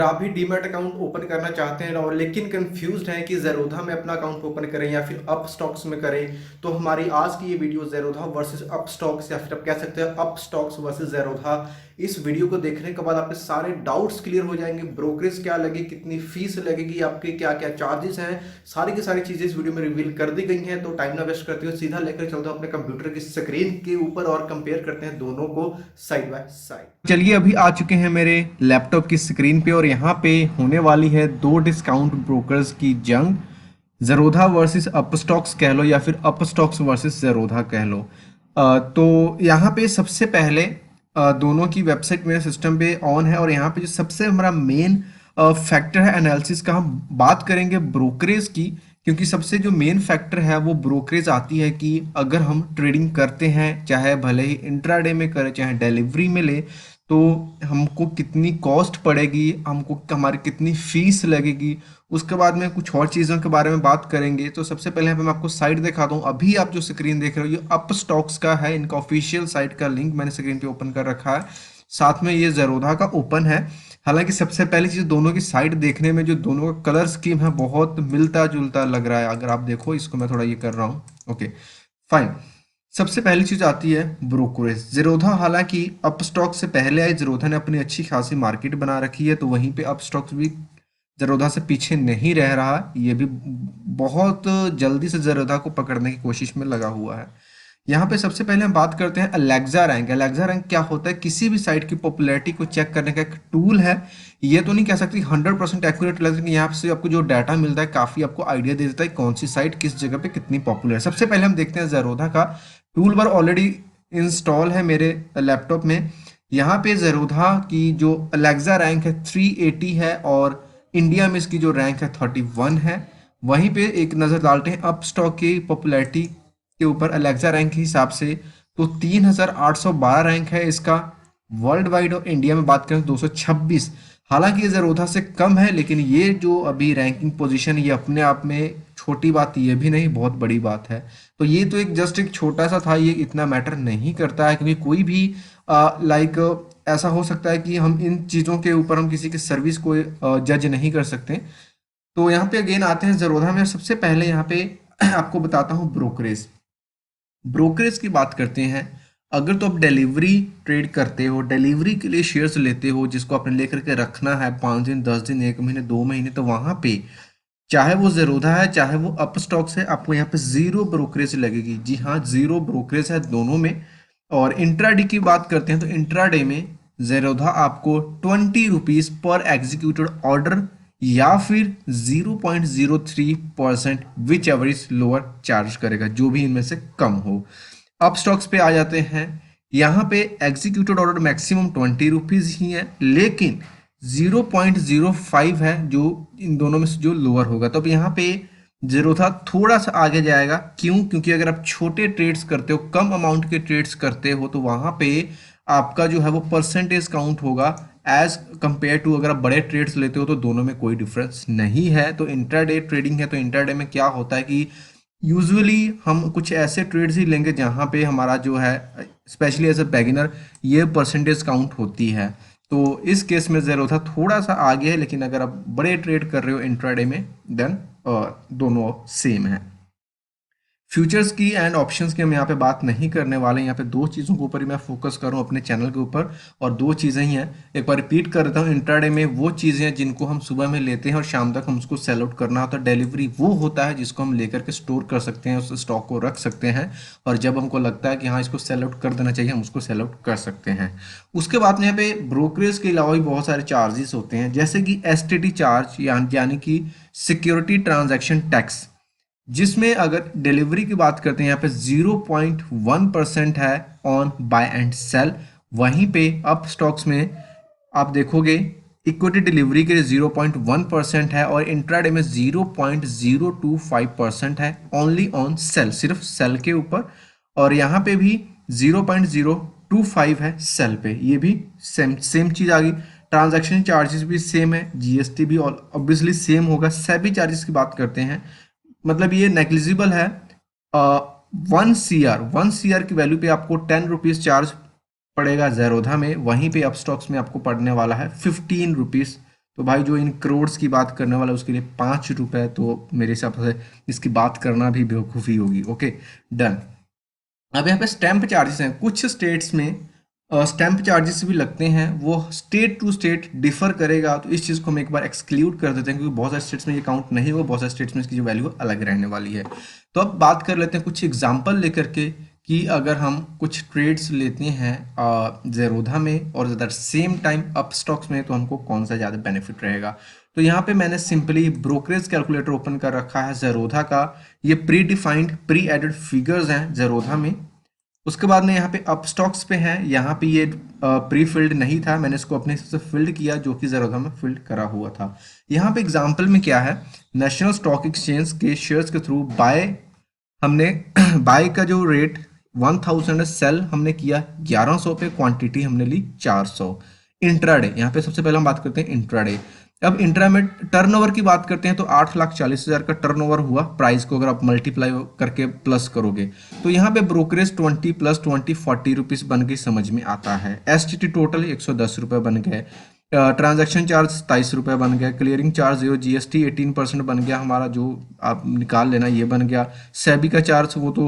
आप भी demat account open करना चाहते हैं और लेकिन कंफ्यूज्ड हैं कि ज़ेरोधा में अपना अकाउंट ओपन करें या फिर अप स्टॉक्स में करें, तो हमारी आज की ये video Zerodha versus up stocks या फिर आप कह सकते हैं अप स्टॉक्स वर्सेस ज़ेरोधा, इस वीडियो को देखने के बाद आपके सारे डाउट्स क्लियर हो जाएंगे। ब्रोकरेज क्या लगेगी, कितनी फीस लगेगी, आपके क्या क्या चार्जेस हैं, सारी की सारी चीज़ें इस वीडियो में रिवील कर दी गई हैं। तो टाइम ना वेस्ट करते हुए सीधा लेकर चलते हो अपने कंप्यूटर की स्क्रीन के ऊपर और कंपेयर करते हैं दोनों को साइड बाय साइड। चलिए अभी आ चुके हैं मेरे लैपटॉप की स्क्रीन पे और यहाँ पे होने वाली है दो डिस्काउंट ब्रोकर्स की जंग, ज़ेरोधा वर्सेस अपस्टॉक्स कह लो या फिर अपस्टॉक्स वर्सेस ज़ेरोधा कह लो। तो यहाँ पे सबसे पहले दोनों की वेबसाइट मेरे सिस्टम पे ऑन है और यहाँ पे जो सबसे हमारा मेन फैक्टर है एनालिसिस का, हम बात करेंगे ब्रोकरेज की, क्योंकि सबसे जो मेन फैक्टर है वो ब्रोकरेज आती है कि अगर हम ट्रेडिंग करते हैं, चाहे भले ही इंट्राडे में करें चाहे डिलीवरी में ले, तो हमको कितनी कॉस्ट पड़ेगी, हमको हमारी कितनी फीस लगेगी। उसके बाद में कुछ और चीज़ों के बारे में बात करेंगे। तो सबसे पहले यहाँ पे मैं आपको साइट दिखाता हूँ। अभी आप जो स्क्रीन देख रहे हो ये अप स्टॉक्स का है, इनका ऑफिशियल साइट का लिंक मैंने स्क्रीन पे ओपन कर रखा है, साथ में ये ज़ेरोधा का ओपन है। हालांकि सबसे पहली चीज़, दोनों की साइट देखने में जो दोनों का कलर स्कीम है बहुत मिलता जुलता लग रहा है। अगर आप देखो इसको, मैं थोड़ा ये कर रहा हूँ, ओके फाइन। सबसे पहली चीज आती है ब्रोकरेज। ज़ेरोधा हालांकि अपस्टॉक से पहले आई, ज़ेरोधा ने अपनी अच्छी खासी मार्केट बना रखी है, तो वहीं पे अपस्टॉक्स भी ज़ेरोधा से पीछे नहीं रह रहा, ये भी बहुत जल्दी से ज़ेरोधा को पकड़ने की कोशिश में लगा हुआ है। यहाँ पे सबसे पहले हम बात करते हैं अलेक्सा रैंक। अलेक्सा रैंक क्या होता है? किसी भी साइट की पॉपुलैरिटी को चेक करने का एक टूल है। ये तो नहीं कह सकती 100% एक्यूरेट, लेकिन यहाँ से आपको जो डाटा मिलता है काफ़ी आपको आइडिया दे देता है कौन सी साइट किस जगह पे कितनी पॉपुलर है। सबसे पहले हम देखते हैं ज़ेरोधा का टूल बार ऑलरेडी इंस्टॉल है मेरे लैपटॉप में। यहाँ पे ज़ेरोधा की जो अलेक्सा रैंक है 380 है और इंडिया में इसकी जो रैंक है 31 है। वहीं पे एक नज़र डालते हैं अप स्टॉक की पॉपुलैरिटी के ऊपर अलेक्सा रैंक के हिसाब से, तो 3812 रैंक है इसका वर्ल्ड वाइड, और इंडिया में बात करें 226। हालांकि ये ज़ेरोधा से कम है, लेकिन ये जो अभी रैंकिंग पोजीशन ये अपने आप में छोटी बात ये भी नहीं, बहुत बड़ी बात है। तो ये तो एक जस्ट एक छोटा सा था, ये इतना मैटर नहीं करता है, क्योंकि कोई भी लाइक ऐसा हो सकता है कि हम इन चीज़ों के ऊपर हम किसी की सर्विस को जज नहीं कर सकते। तो यहाँ पे अगेन आते हैं ज़ेरोधा में। सबसे पहले यहाँ पे आपको बताता हूँ ब्रोकरेज। ब्रोकरेज की बात करते हैं। अगर तो आप डिलीवरी ट्रेड करते हो, डिलीवरी के लिए शेयर्स लेते हो जिसको आपने लेकर के रखना है 5 दिन 10 दिन 1 महीने 2 महीने, तो वहां पे चाहे वो ज़ेरोधा है चाहे वो अप स्टॉक्स है, आपको यहाँ पे जीरो ब्रोकरेज लगेगी। जी हाँ, जीरो ब्रोकरेज है दोनों में। और इंट्राडे की बात करते हैं तो इंट्राडे में ज़ेरोधा आपको 20 रुपीज़ पर एग्जीक्यूटेड ऑर्डर या फिर 0.03% which ever is lower charge करेगा, जो भी इनमें से कम हो। अब स्टॉक्स पे आ जाते हैं। यहाँ पे एग्जीक्यूटेड ऑर्डर मैक्सिमम 20 रुपीज़ ही है, लेकिन 0.05 है जो इन दोनों में से जो लोअर होगा। तो अब यहाँ पे ज़ेरोधा थोड़ा सा आगे जाएगा। क्यों? क्योंकि अगर आप छोटे ट्रेड्स करते हो, कम अमाउंट के ट्रेड्स करते हो, तो वहाँ पे आपका जो है वो परसेंटेज काउंट होगा एज कंपेयर टू अगर आप बड़े ट्रेड्स लेते हो, तो दोनों में कोई डिफरेंस नहीं है। तो इंट्राडे ट्रेडिंग है, तो इंट्राडे में क्या होता है कि यूजुअली हम कुछ ऐसे ट्रेड्स ही लेंगे जहाँ पे हमारा जो है स्पेशली एज अ बिगिनर ये परसेंटेज काउंट होती है। तो इस केस में ज़ेरोधा थोड़ा सा आगे है, लेकिन अगर आप बड़े ट्रेड कर रहे हो इंट्राडे में देन दोनों सेम है। फ्यूचर्स की एंड ऑप्शंस की हम यहाँ पे बात नहीं करने वाले। यहाँ पे दो चीज़ों के ऊपर ही मैं फोकस करूँ अपने चैनल के ऊपर, और दो चीज़ें ही हैं। एक बार रिपीट कर देता हूँ, इंट्राडे में वो चीज़ें हैं जिनको हम सुबह में लेते हैं और शाम तक हम उसको सेल आउट करना होता है। डिलीवरी वो होता है जिसको हम लेकर के स्टोर कर सकते हैं, उस स्टॉक को रख सकते हैं, और जब हमको लगता है कि हाँ इसको सेल आउट कर देना चाहिए, हम उसको सेल आउट कर सकते हैं। उसके बाद में यहाँ पे ब्रोकरेज के अलावा भी बहुत सारे चार्जेस होते हैं, जैसे कि एसटीटी चार्ज यानी कि सिक्योरिटी ट्रांजैक्शन टैक्स, जिसमें अगर डिलीवरी की बात करते हैं यहाँ पे 0.1% है ऑन बाय एंड सेल। वहीं पे अप स्टॉक्स में आप देखोगे इक्विटी डिलीवरी के लिए 0.1% है और इंट्राडे में 0.025% है ओनली ऑन सेल, सिर्फ सेल के ऊपर। और यहाँ पे भी 0.025 है सेल पे, ये भी सेम सेम चीज़ आ गई। ट्रांजैक्शन चार्जेस भी सेम है, जीएसटी भी ऑब्वियसली सेम होगा। सेबी चार्जेस की बात करते हैं, मतलब ये नेग्लिजिबल है। 1 CR की वैल्यू पे आपको 10 रुपीज़ चार्ज पड़ेगा ज़ेरोधा में, वहीं पे अपस्टॉक्स में आपको पड़ने वाला है 15 रुपीज़ तो भाई जो इन करोड्स की बात करने वाला है उसके लिए 5 रुपए, तो मेरे हिसाब से इसकी बात करना भी बेवकूफ़ी होगी। Okay, done. अब यहाँ पे स्टैंप चार्जेस हैं, कुछ स्टेट्स में स्टैंप चार्जेस भी लगते हैं, वो स्टेट टू स्टेट डिफर करेगा, तो इस चीज़ को हम एक बार एक्सक्लूड कर देते हैं क्योंकि बहुत सारे स्टेट्स में ये काउंट नहीं हुआ, बहुत सारे स्टेट्स में इसकी जो वैल्यू अलग रहने वाली है। तो अब बात कर लेते हैं कुछ एग्जाम्पल लेकर के कि अगर हम कुछ ट्रेड्स लेते हैं ज़ेरोधा में और ज़्यादा सेम टाइम अप स्टॉक्स में, तो हमको कौन सा ज़्यादा बेनिफिट रहेगा। तो यहाँ पे मैंने सिंपली ब्रोकरेज कैलकुलेटर ओपन कर रखा है ज़ेरोधा का। ये predefined pre added figures हैं ज़ेरोधा में। उसके बाद में यहाँ पे अप स्टॉक्स पे है, यहाँ पे ये प्री फिल्ड नहीं था, मैंने इसको अपने हिसाब से फिल्ड किया जो कि ज़ेरोधा में फिल्ड करा हुआ था। यहाँ पे एग्जाम्पल में क्या है, नेशनल स्टॉक एक्सचेंज के शेयर्स के थ्रू बाय हमने बाय का जो रेट 1000 सेल हमने किया 1100 पे, क्वांटिटी हमने ली 400। इंट्राडे, यहाँ पे सबसे पहले हम बात करते हैं इंट्राडे। अब इंट्रा में टर्नओवर की बात करते हैं तो 8,40,000 का टर्नओवर हुआ, प्राइस को अगर आप मल्टीप्लाई करके प्लस करोगे तो यहाँ पे ब्रोकरेज 20 + 20 40 रुपीज़ बन गई, समझ में आता है। एसटीटी टोटल 110 रुपये बन गए, ट्रांजैक्शन चार्ज 27 रुपये बन गया, क्लियरिंग चार्ज 0, जीएसटी 18% बन गया हमारा, जो आप निकाल लेना ये बन गया। सेबी का चार्ज वो तो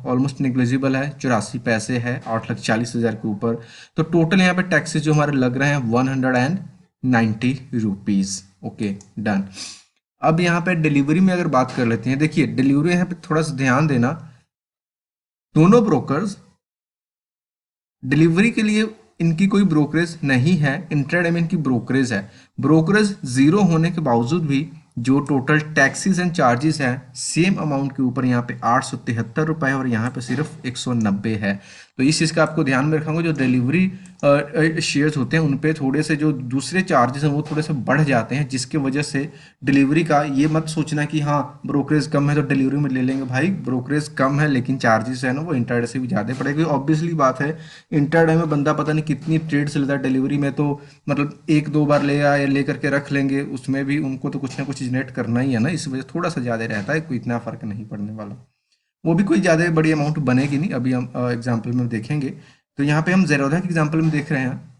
ऑलमोस्ट निग्लिजिबल है, 84 पैसे है 8,40,000 के ऊपर। तो टोटल यहाँ पे टैक्सेस जो हमारे लग रहे हैं 190 रुपीज़। Okay, done. अब यहाँ पे डिलीवरी में अगर बात कर लेते हैं, देखिए डिलीवरी यहाँ पे थोड़ा सा ध्यान देना, दोनों ब्रोकर्स डिलीवरी के लिए इनकी कोई ब्रोकरेज नहीं है, इंट्राडे में इनकी ब्रोकरेज है। ब्रोकरेज जीरो होने के बावजूद भी जो टोटल टैक्सेस एंड चार्जेस हैं सेम अमाउंट के ऊपर यहाँ पे 873 रुपये है और यहाँ पे सिर्फ 190 है। तो इस चीज़ का आपको ध्यान में रखूंगा, जो डिलीवरी शेयर्स होते हैं उन पे थोड़े से जो दूसरे चार्जेस हैं वो थोड़े से बढ़ जाते हैं, जिसकी वजह से डिलीवरी का ये मत सोचना कि हाँ ब्रोकरेज कम है तो डिलीवरी में ले लेंगे। भाई ब्रोकरेज कम है लेकिन चार्जेस है ना वो इंट्राडे से भी ज़्यादा पड़ेगी। ऑब्वियसली बात है, इंट्राडे में बंदा पता नहीं कितनी ट्रेड्स लेता है, डिलीवरी में तो मतलब 1-2 बार ले आए ले करके रख लेंगे, उसमें भी उनको तो कुछ ना कुछ जनरेट करना ही है ना, इस वजह से थोड़ा सा ज़्यादा रहता है, कोई इतना फ़र्क नहीं पड़ने वाला। वो भी कोई ज़्यादा बड़ी अमाउंट बनेगी नहीं, अभी हम एग्जाम्पल में देखेंगे। तो यहाँ पे हम ज़ेरोधा के एग्जाम्पल में देख रहे हैं,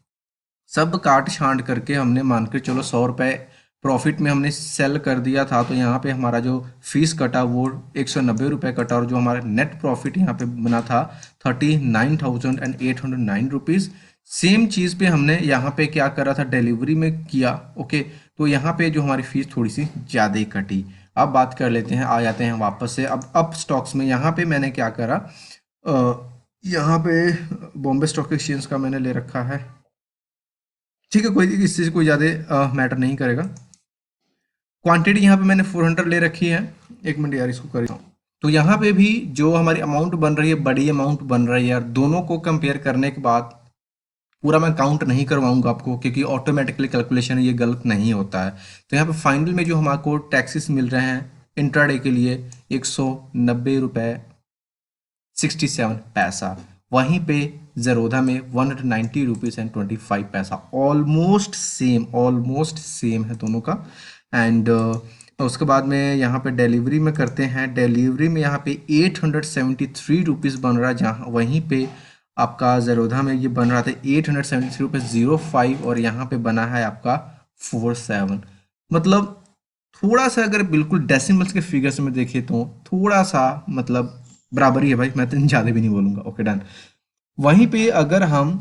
सब काट छांट करके हमने मान के चलो 100 रुपये प्रॉफिट में हमने सेल कर दिया था, तो यहाँ पे हमारा जो फीस कटा वो 190 रुपये कटा और जो हमारा नेट प्रॉफिट यहाँ पे बना था 39,809 रुपीज़। सेम चीज़ पे हमने यहाँ पे क्या करा था, डिलीवरी में किया। ओके, तो यहाँ पे जो हमारी फीस थोड़ी सी ज़्यादा ही कटी। अब बात कर लेते हैं, आ जाते हैं वापस से अब अप स्टॉक्स में। यहाँ पे मैंने क्या करा, यहाँ पे बॉम्बे स्टॉक एक्सचेंज का मैंने ले रखा है, ठीक है, कोई इससे कोई ज़्यादा मैटर नहीं करेगा। क्वांटिटी यहाँ पे मैंने 400 ले रखी है, एक मिनट यार इसको कर। तो यहाँ पे भी जो हमारी अमाउंट बन रही है बड़ी अमाउंट बन रही है यार, दोनों को कंपेयर करने के बाद पूरा मैं काउंट नहीं करवाऊंगा आपको क्योंकि ऑटोमेटिकली कैलकुलेशन ये गलत नहीं होता है। तो यहाँ पे फाइनल में जो हमारे टैक्सेस मिल रहे हैं इंट्राडे के लिए 190 रुपये 67 पैसा, वहीं पे ज़ेरोधा में 190 रुपीज़ एंड 25 पैसा, ऑलमोस्ट सेम है दोनों का। एंड उसके बाद में यहाँ पे डिलीवरी में करते हैं, डिलीवरी में यहाँ पे 873 रुपीज़ बन रहा है, जहाँ वहीं पे आपका ज़ेरोधा में ये बन रहा था 873 रुपये 05 और यहाँ पे बना है आपका 47। मतलब थोड़ा सा अगर बिल्कुल डेसिमल्स के फिगर्स में देखें तो थोड़ा सा मतलब बराबरी है भाई, मैं तो ज़्यादा भी नहीं बोलूँगा। Okay, done. वहीं पे अगर हम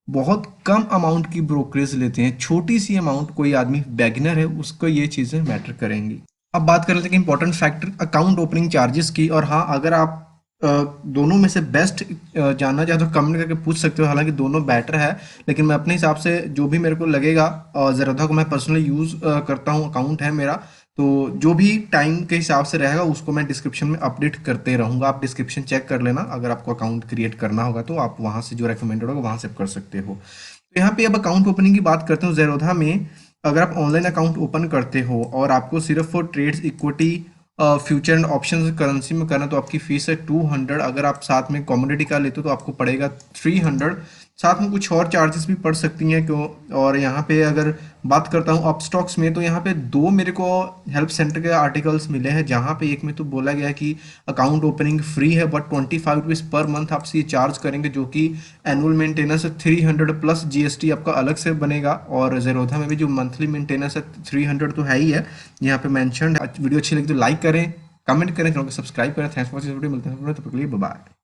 बहुत कम अमाउंट की ब्रोकरेज लेते हैं, छोटी सी अमाउंट, कोई आदमी बिगिनर है उसको ये चीज़ें मैटर करेंगी। अब बात कर लेते हैं कि important factor account opening charges की। और हाँ, अगर आप दोनों में से बेस्ट जानना चाहते हो कमेंट करके पूछ सकते हो, हालांकि दोनों बेटर है, लेकिन मैं अपने हिसाब से जो भी मेरे को लगेगा, ज़ेरोधा को मैं पर्सनली यूज़ करता हूँ, अकाउंट है मेरा, तो जो भी टाइम के हिसाब से रहेगा उसको मैं डिस्क्रिप्शन में अपडेट करते रहूँगा। आप डिस्क्रिप्शन चेक कर लेना, अगर आपको अकाउंट क्रिएट करना होगा तो आप वहाँ से जो रेकमेंडेड होगा वहाँ से कर सकते हो। तो यहाँ पे अब अकाउंट ओपनिंग की बात करते हो। ज़ेरोधा में अगर आप ऑनलाइन अकाउंट ओपन करते हो और आपको सिर्फ trades equity future and option currency में करना तो आपकी फीस है 200। अगर आप साथ में कमोडिटी का लेते हो तो आपको पड़ेगा 300। साथ में कुछ और चार्जेस भी पड़ सकती हैं क्यों। और यहाँ पे अगर बात करता हूँ अपस्टॉक्स में, तो यहाँ पे दो मेरे को हेल्प सेंटर के आर्टिकल्स मिले हैं, जहाँ पे एक में तो बोला गया है कि अकाउंट ओपनिंग फ्री है, बट 25 रुपीज़ पर मंथ आपसे ये चार्ज करेंगे, जो कि एनुअल मेंटेनेंस 300 प्लस जीएसटी आपका अलग से बनेगा। और ज़ेरोधा में भी जो मंथली मेंटेनेंस है 300 तो है ही है, यहाँ पे मैंशन है। वीडियो अच्छी लगी तो लाइक करें, कमेंट करें, चैनल को सब्सक्राइब करें। थैंक्स फॉर वॉचिंग वीडियो, मिलते हैं तब तक के लिए, बाय बाय।